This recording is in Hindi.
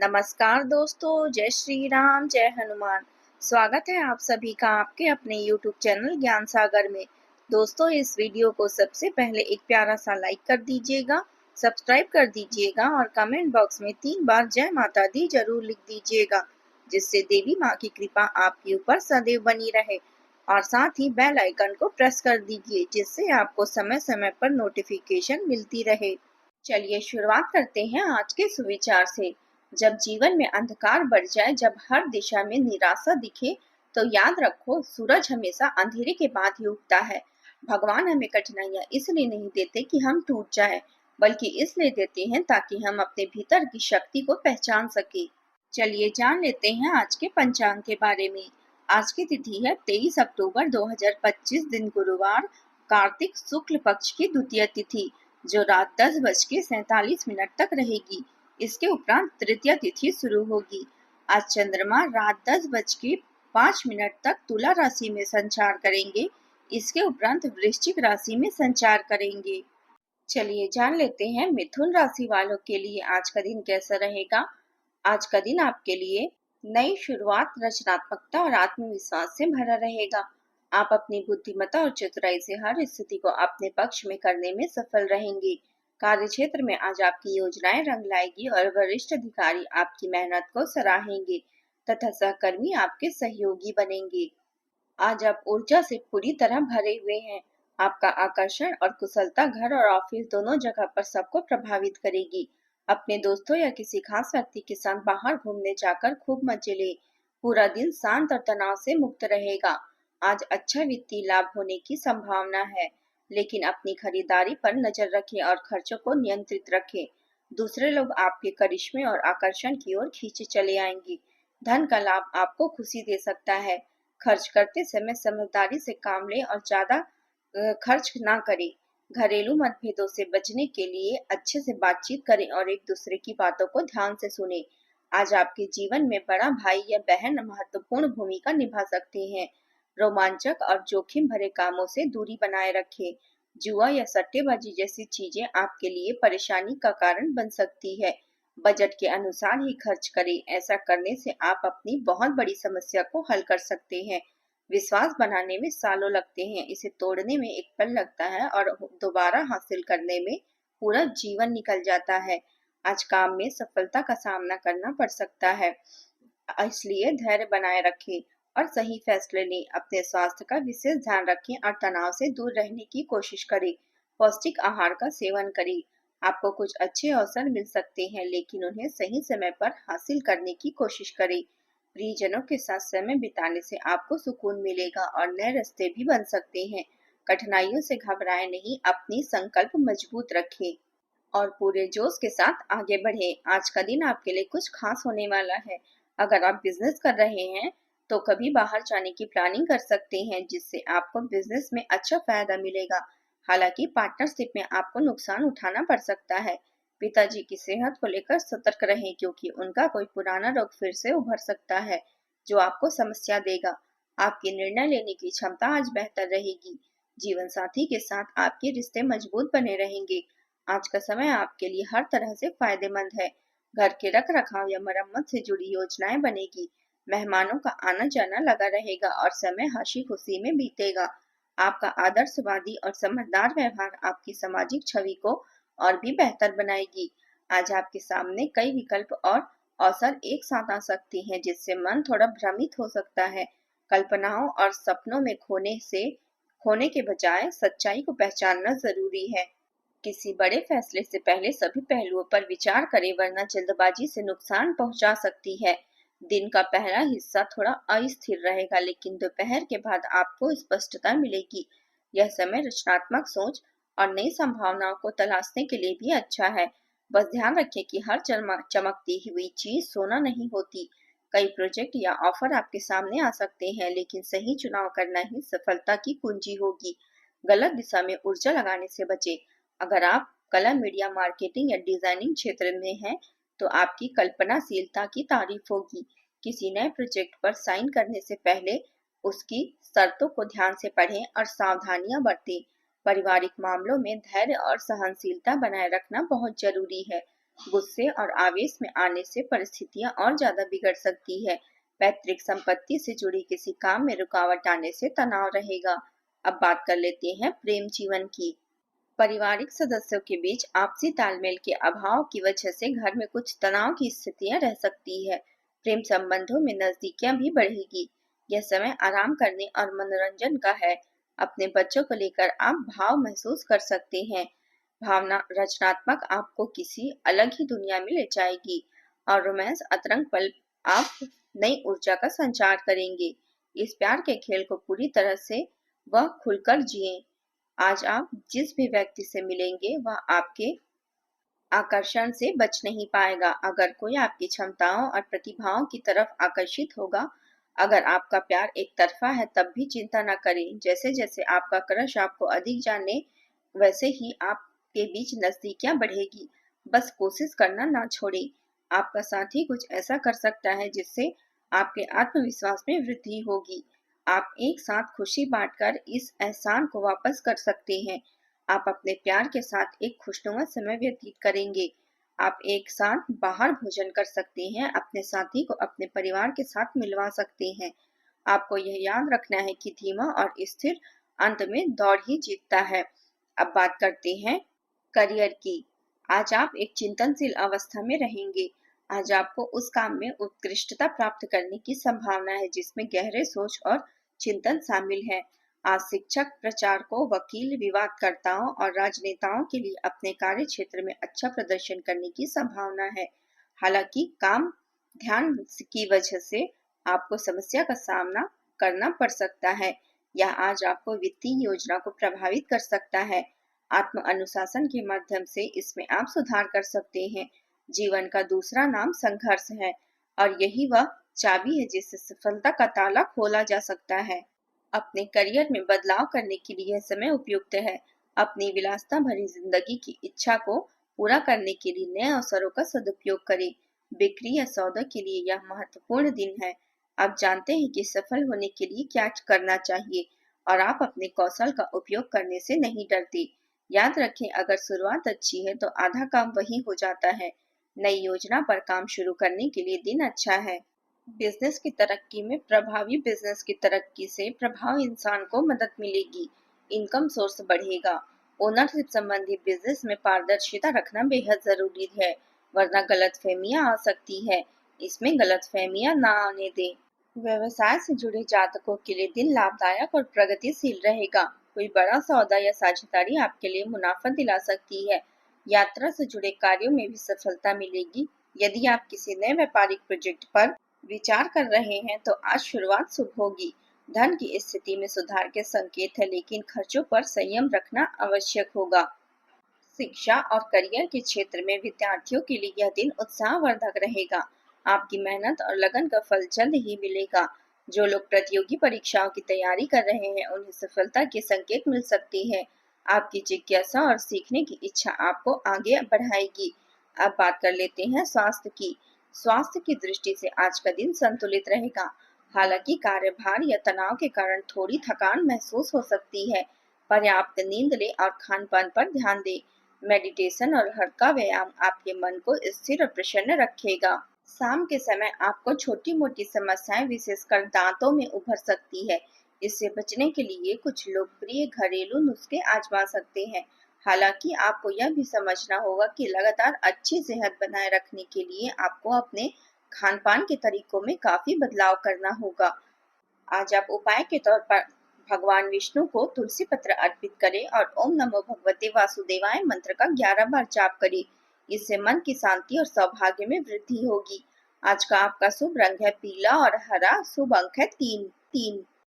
नमस्कार दोस्तों, जय श्री राम, जय हनुमान। स्वागत है आप सभी का आपके अपने YouTube चैनल ज्ञान सागर में। दोस्तों, इस वीडियो को सबसे पहले एक प्यारा सा लाइक कर दीजिएगा, सब्सक्राइब कर दीजिएगा और कमेंट बॉक्स में 3 बार जय माता दी जरूर लिख दीजिएगा, जिससे देवी माँ की कृपा आपके ऊपर सदैव बनी रहे। और साथ ही बेल आइकन को प्रेस कर दीजिए, जिससे आपको समय समय पर नोटिफिकेशन मिलती रहे। चलिए शुरुआत करते हैं आज के सुविचार से। जब जीवन में अंधकार बढ़ जाए, जब हर दिशा में निराशा दिखे, तो याद रखो, सूरज हमेशा अंधेरे के बाद ही उगता है। भगवान हमें कठिनाइयां इसलिए नहीं देते कि हम टूट जाएं, बल्कि इसलिए देते हैं ताकि हम अपने भीतर की शक्ति को पहचान सके। चलिए जान लेते हैं आज के पंचांग के बारे में। आज की तिथि है 23 अक्टूबर 2025, दिन गुरुवार, कार्तिक शुक्ल पक्ष की द्वितीय तिथि, जो रात 10:47 तक रहेगी। इसके उपरांत तृतीय तिथि शुरू होगी। आज चंद्रमा रात 10:05 तक तुला राशि में संचार करेंगे। इसके उपरांत वृश्चिक राशि में संचार करेंगे। चलिए जान लेते हैं मिथुन राशि वालों के लिए आज का दिन कैसा रहेगा। आज का दिन आपके लिए नई शुरुआत, रचनात्मकता और आत्मविश्वास से भरा रहेगा। आप अपनी बुद्धिमत्ता और चतुराई से हर स्थिति को अपने पक्ष में करने में सफल रहेंगे। कार्य क्षेत्र में आज आपकी योजनाएं रंग लाएगी और वरिष्ठ अधिकारी आपकी मेहनत को सराहेंगे तथा सहकर्मी आपके सहयोगी बनेंगे। आज आप ऊर्जा से पूरी तरह भरे हुए हैं। आपका आकर्षण और कुशलता घर और ऑफिस दोनों जगह पर सबको प्रभावित करेगी। अपने दोस्तों या किसी खास व्यक्ति के साथ बाहर घूमने जाकर खूब मजे ले। पूरा दिन शांत और तनाव से मुक्त रहेगा। आज अच्छा वित्तीय लाभ होने की संभावना है, लेकिन अपनी खरीदारी पर नजर रखें और खर्चों को नियंत्रित रखें। दूसरे लोग आपके करिश्मे और आकर्षण की ओर खींचे चले आएंगे। धन का लाभ आपको खुशी दे सकता है। खर्च करते समय समझदारी से काम लें और ज्यादा खर्च ना करें। घरेलू मतभेदों से बचने के लिए अच्छे से बातचीत करें और एक दूसरे की बातों को ध्यान से सुनें। आज आपके जीवन में बड़ा भाई या बहन महत्वपूर्ण भूमिका निभा सकते हैं। रोमांचक और जोखिम भरे कामों से दूरी बनाए रखें। जुआ या सट्टेबाजी जैसी चीजें आपके लिए परेशानी का कारण बन सकती है। बजट के अनुसार ही खर्च करें। ऐसा करने से आप अपनी बहुत बड़ी समस्या को हल कर सकते हैं। विश्वास बनाने में सालों लगते हैं, इसे तोड़ने में एक पल लगता है और दोबारा हासिल करने में पूरा जीवन निकल जाता है। आज काम में सफलता का सामना करना पड़ सकता है, इसलिए धैर्य बनाए रखें और सही फैसले लें। अपने स्वास्थ्य का विशेष ध्यान रखें और तनाव से दूर रहने की कोशिश करें। पौष्टिक आहार का सेवन करें। आपको कुछ अच्छे अवसर मिल सकते हैं, लेकिन उन्हें सही समय पर हासिल करने की कोशिश करें। प्रियजनों के साथ समय बिताने से आपको सुकून मिलेगा और नए रास्ते भी बन सकते हैं। कठिनाइयों से घबराएं नहीं, अपनी संकल्प मजबूत रखें और पूरे जोश के साथ आगे बढ़ें। आज का दिन आपके लिए कुछ खास होने वाला है। अगर आप बिजनेस कर रहे हैं तो कभी बाहर जाने की प्लानिंग कर सकते हैं, जिससे आपको बिजनेस में अच्छा फायदा मिलेगा। हालांकि पार्टनरशिप में आपको नुकसान उठाना पड़ सकता है। पिताजी की सेहत को लेकर सतर्क रहें, क्योंकि उनका कोई पुराना रोग फिर से उभर सकता है, जो आपको समस्या देगा। आपकी निर्णय लेने की क्षमता आज बेहतर रहेगी। जीवन साथी के साथ आपके रिश्ते मजबूत बने रहेंगे। आज का समय आपके लिए हर तरह से फायदेमंद है। घर के रख रखाव या मरम्मत से जुड़ी योजनाएं बनेगी। मेहमानों का आना जाना लगा रहेगा और समय हंसी खुशी में बीतेगा। आपका आदर्शवादी और समझदार व्यवहार आपकी सामाजिक छवि को और भी बेहतर बनाएगी। आज आपके सामने कई विकल्प और अवसर एक साथ आ सकते हैं, जिससे मन थोड़ा भ्रमित हो सकता है। कल्पनाओं और सपनों में खोने के बजाय सच्चाई को पहचानना जरूरी है। किसी बड़े फैसले से पहले सभी पहलुओं पर विचार करें, वरना जल्दबाजी से नुकसान पहुंचा सकती है। दिन का पहला हिस्सा थोड़ा अस्थिर रहेगा, लेकिन दोपहर के बाद आपको स्पष्टता मिलेगी। यह समय रचनात्मक सोच और नई संभावनाओं को तलाशने के लिए भी अच्छा है। बस ध्यान रखें कि हर चमकती हुई चीज सोना नहीं होती। कई प्रोजेक्ट या ऑफर आपके सामने आ सकते हैं, लेकिन सही चुनाव करना ही सफलता की कुंजी होगी। गलत दिशा में ऊर्जा लगाने से बचें। अगर आप कला, मीडिया, मार्केटिंग या डिजाइनिंग क्षेत्र में हैं, तो आपकी कल्पनाशीलता की तारीफ होगी। किसी नए प्रोजेक्ट पर साइन करने से पहले उसकी शर्तों को ध्यान से पढ़ें और सावधानियां बरतें। पारिवारिक मामलों में धैर्य और सहनशीलता बनाए रखना बहुत जरूरी है। गुस्से और आवेश में आने से परिस्थितियां और ज्यादा बिगड़ सकती है। पैतृक संपत्ति से जुड़ी किसी काम में रुकावट आने से तनाव रहेगा। अब बात कर लेते हैं प्रेम जीवन की। पारिवारिक सदस्यों के बीच आपसी तालमेल के अभाव की वजह से घर में कुछ तनाव की स्थितियां रह सकती है। प्रेम संबंधों में नजदीकियां भी बढ़ेगी। यह समय आराम करने और मनोरंजन का है। अपने बच्चों को लेकर आप भाव महसूस कर सकते हैं। भावना रचनात्मक आपको किसी अलग ही दुनिया में ले जाएगी और रोमांस अतरंग पल आप नई ऊर्जा का संचार करेंगे। इस प्यार के खेल को पूरी तरह से वह खुलकर जिए। आज आप जिस भी व्यक्ति से मिलेंगे वह आपके आकर्षण से बच नहीं पाएगा। अगर कोई आपकी क्षमताओं और प्रतिभाओं की तरफ आकर्षित होगा, अगर आपका प्यार एक तरफा है तब भी चिंता न करें। जैसे जैसे आपका क्रश आपको अधिक जाने वैसे ही आपके बीच नजदीकियां बढ़ेगी। बस कोशिश करना ना छोड़े। आपका साथी कुछ ऐसा कर सकता है जिससे आपके आत्मविश्वास में वृद्धि होगी। आप एक साथ खुशी बांटकर इस एहसान को वापस कर सकते हैं। आप अपने प्यार के साथ एक खुशनुमा समय व्यतीत करेंगे। आप एक साथ बाहर भोजन कर सकते हैं, अपने साथी को अपने परिवार के साथ मिलवा सकते हैं। आपको यह याद रखना है कि धीमा और स्थिर अंत में दौड़ ही जीतता है। अब बात करते हैं करियर की। आज आप एक चिंतनशील अवस्था में रहेंगे। आज आपको उस काम में उत्कृष्टता प्राप्त करने की संभावना है जिसमें गहरे सोच और चिंतन शामिल है। आज शिक्षक, प्रचारकों, वकील, विवादकर्ताओं और राजनेताओं के लिए अपने कार्य क्षेत्र में अच्छा प्रदर्शन करने की संभावना है। हालांकि काम ध्यान की वजह से आपको समस्या का सामना करना पड़ सकता है। यह आज आपको वित्तीय योजना को प्रभावित कर सकता है। आत्म अनुशासन के माध्यम से इसमें आप सुधार कर सकते हैं। जीवन का दूसरा नाम संघर्ष है और यही वह चाबी है जिससे सफलता का ताला खोला जा सकता है। अपने करियर में बदलाव करने के लिए यह समय उपयुक्त है। अपनी विलासिता भरी जिंदगी की इच्छा को पूरा करने के लिए नए अवसरों का सदुपयोग करें। बिक्री या सौदे के लिए यह महत्वपूर्ण दिन है। आप जानते हैं कि सफल होने के लिए क्या करना चाहिए और आप अपने कौशल का उपयोग करने से नहीं डरते। याद रखें, अगर शुरुआत अच्छी है तो आधा काम वही हो जाता है। नई योजना पर काम शुरू करने के लिए दिन अच्छा है। बिजनेस की तरक्की में प्रभावी बिजनेस की तरक्की से प्रभाव इंसान को मदद मिलेगी। इनकम सोर्स बढ़ेगा। ओनरशिप संबंधी बिजनेस में पारदर्शिता रखना बेहद जरूरी है, वरना गलतफहमियां आ सकती है। इसमें गलतफहमियां ना आने दें। व्यवसाय से जुड़े जातकों के लिए दिन लाभदायक और प्रगतिशील रहेगा। कोई बड़ा सौदा या साझेदारी आपके लिए मुनाफा दिला सकती है। यात्रा से जुड़े कार्यों में भी सफलता मिलेगी। यदि आप किसी नए व्यापारिक प्रोजेक्ट पर विचार कर रहे हैं तो आज शुरुआत शुभ होगी। धन की स्थिति में सुधार के संकेत है, लेकिन खर्चों पर संयम रखना आवश्यक होगा। शिक्षा और करियर के क्षेत्र में विद्यार्थियों के लिए यह दिन उत्साहवर्धक रहेगा। आपकी मेहनत और लगन का फल जल्द ही मिलेगा। जो लोग प्रतियोगी परीक्षाओं की तैयारी कर रहे हैं उन्हें सफलता के संकेत मिल सकते हैं। आपकी जिज्ञासा और सीखने की इच्छा आपको आगे बढ़ाएगी। अब बात कर लेते हैं स्वास्थ्य की। स्वास्थ्य की दृष्टि से आज का दिन संतुलित रहेगा। हालांकि कार्यभार या तनाव के कारण थोड़ी थकान महसूस हो सकती है। पर्याप्त नींद ले और खान पान पर ध्यान दें। मेडिटेशन और हल्का व्यायाम आपके मन को स्थिर और प्रसन्न रखेगा। शाम के समय आपको छोटी मोटी समस्याएं विशेषकर दांतों में उभर सकती है। इससे बचने के लिए कुछ लोकप्रिय घरेलू नुस्खे आजमा सकते हैं। हालांकि आपको यह भी समझना होगा कि लगातार अच्छी सेहत बनाए रखने के लिए आपको अपने खान पान के तरीकों में काफी बदलाव करना होगा। आज आप उपाय के तौर पर भगवान विष्णु को तुलसी पत्र अर्पित करें और ओम नमो भगवते वासुदेवाय मंत्र का 11 बार जाप करें। इससे मन की शांति और सौभाग्य में वृद्धि होगी। आज का आपका शुभ रंग है पीला और हरा। शुभ अंक है 3।